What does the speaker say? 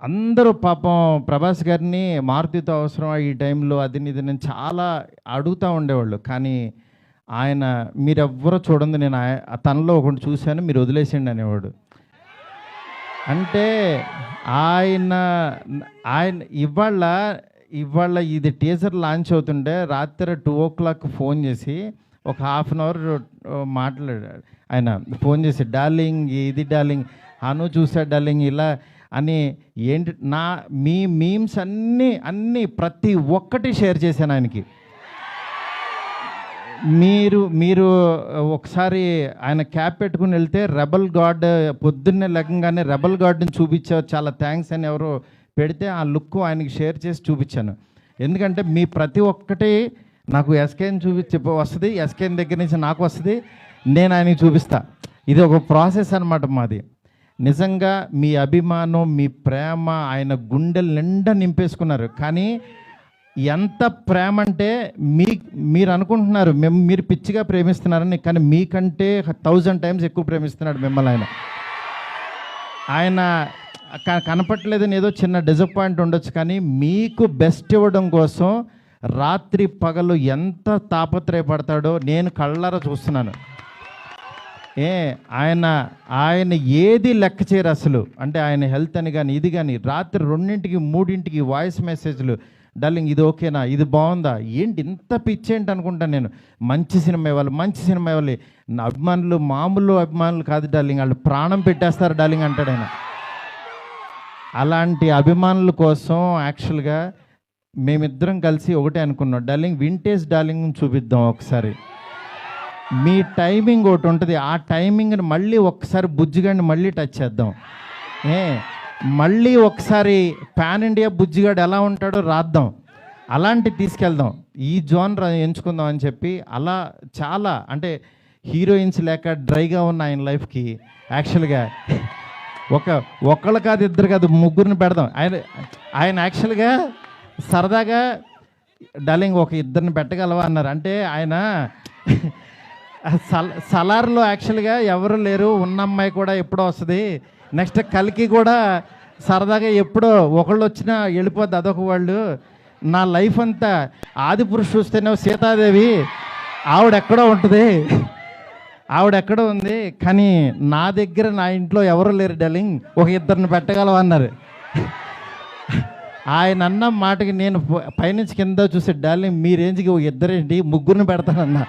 అందరూ పాపం ప్రభాస్ గారిని మారుతితో అవసరం ఈ టైంలో అది ఇది నేను చాలా అడుగుతూ ఉండేవాళ్ళు. కానీ ఆయన మీరెవ్వరూ చూడండి, నేను తనలో ఒకటి చూశాను, మీరు వదిలేసేయండి అనేవాడు. అంటే ఆయన ఆయన ఇవాళ ఇవాళ ఇది టీజర్ లాంచ్ అవుతుంటే రాత్రి 2:00 ఫోన్ చేసి ఒక హాఫ్ అన్ అవర్ మాట్లాడాడు. ఆయన ఫోన్ చేసి డార్లింగ్ ఇది డార్లింగ్ అను చూసా డార్లింగ్ ఇలా అని ఏంటి నా మీ మీమ్స్ అన్నీ ప్రతి ఒక్కటి షేర్ చేశాను ఆయనకి. మీరు ఒకసారి ఆయన క్యాప్ పెట్టుకుని వెళ్తే రెబల్ గాడ్ పొద్దున్నే లెక్కగానే రెబల్ గాడ్ని చూపించారు, చాలా థ్యాంక్స్ అని ఎవరో పెడితే ఆ లుక్ ఆయనకి షేర్ చేసి చూపించాను. ఎందుకంటే మీ ప్రతి ఒక్కటి నాకు ఎస్కేని వస్తుంది, ఎస్కేని దగ్గర నుంచి నాకు వస్తుంది, నేను ఆయనకి చూపిస్తా. ఇది ఒక ప్రాసెస్ అనమాట మాది. నిజంగా మీ అభిమానం, మీ ప్రేమ ఆయన గుండెలు నిండా నింపేసుకున్నారు. కానీ ఎంత ప్రేమ అంటే మీరు అనుకుంటున్నారు మీరు పిచ్చిగా ప్రేమిస్తున్నారని, కానీ మీకంటే 1000 టైమ్స్ ఎక్కువ ప్రేమిస్తున్నాడు మిమ్మల్ని. ఆయన కనపట్లేదని ఏదో చిన్న డిసప్పాయింట్ ఉండొచ్చు, కానీ మీకు బెస్ట్ ఇవ్వడం కోసం రాత్రి పగలు ఎంత తాపత్రయపడతాడో నేను కళ్ళారా చూస్తున్నాను. ఆయన ఏది లెక్క చేయరు అసలు. అంటే ఆయన హెల్త్ అని కానీ ఇది కానీ రాత్రి 2ంటికి 3ంటికి వాయిస్ మెసేజ్లు, డార్లింగ్ ఇది ఓకేనా, ఇది బాగుందా, ఏంటి ఇంత పిచ్చేంటి అనుకుంటాను నేను. మంచి సినిమా ఇవ్వాలి. నా అభిమానులు మామూలు అభిమానులు కాదు డార్లింగ్, వాళ్ళు ప్రాణం పెట్టేస్తారు డార్లింగ్ అంటాడు ఆయన. అలాంటి అభిమానుల కోసం యాక్చువల్గా మేమిద్దరం కలిసి ఒకటే అనుకున్నాం, డార్లింగ్ వింటేజ్ డార్లింగ్ చూపిద్దాం ఒకసారి. మీ టైమింగ్ ఒకటి ఉంటుంది, ఆ టైమింగ్ని మళ్ళీ ఒకసారి బుజ్జిగాడిని మళ్ళీ టచ్ చేద్దాం. మళ్ళీ ఒకసారి పాన్ ఇండియా బుజ్జిగాడు ఎలా ఉంటాడో రాద్దాం, అలాంటి తీసుకెళ్దాం, ఈ జోనర్ ఎంచుకుందాం అని చెప్పి అలా చాలా అంటే హీరోయిన్స్ లేక డ్రైగా ఉన్న ఆయన లైఫ్కి యాక్చువల్గా ఒకళ్ళు కాదు, ఇద్దరు కాదు, ముగ్గురిని పెడదాం. ఆయన యాక్చువల్గా సరదాగా డార్లింగ్ ఒక ఇద్దరిని పెట్టగలవా అన్నారు. అంటే ఆయన సలార్లో యాక్చువల్గా ఎవరు లేరు, ఉన్న అమ్మాయి కూడా ఎప్పుడో వస్తుంది, నెక్స్ట్ కలికి కూడా సరదాగా ఎప్పుడో ఒకళ్ళు వచ్చినా వెళ్ళిపోద్ది, అదొక వాళ్ళు. నా లైఫ్ అంతా ఆదిపురుషు చూస్తేనే సీతాదేవి ఆవిడెక్కడో ఉంటుంది, ఆవిడెక్కడో ఉంది, కానీ నా దగ్గర నా ఇంట్లో ఎవరు లేరు డార్లింగ్, ఒక ఇద్దరిని పెట్టగలవా అన్నారు. ఆయన అన్న మాటకి నేను పైనుంచి కింద చూసే డార్లింగ్ మీ రేంజ్కి ఒక ఇద్దరేంటి, ముగ్గురిని పెడతానన్నా.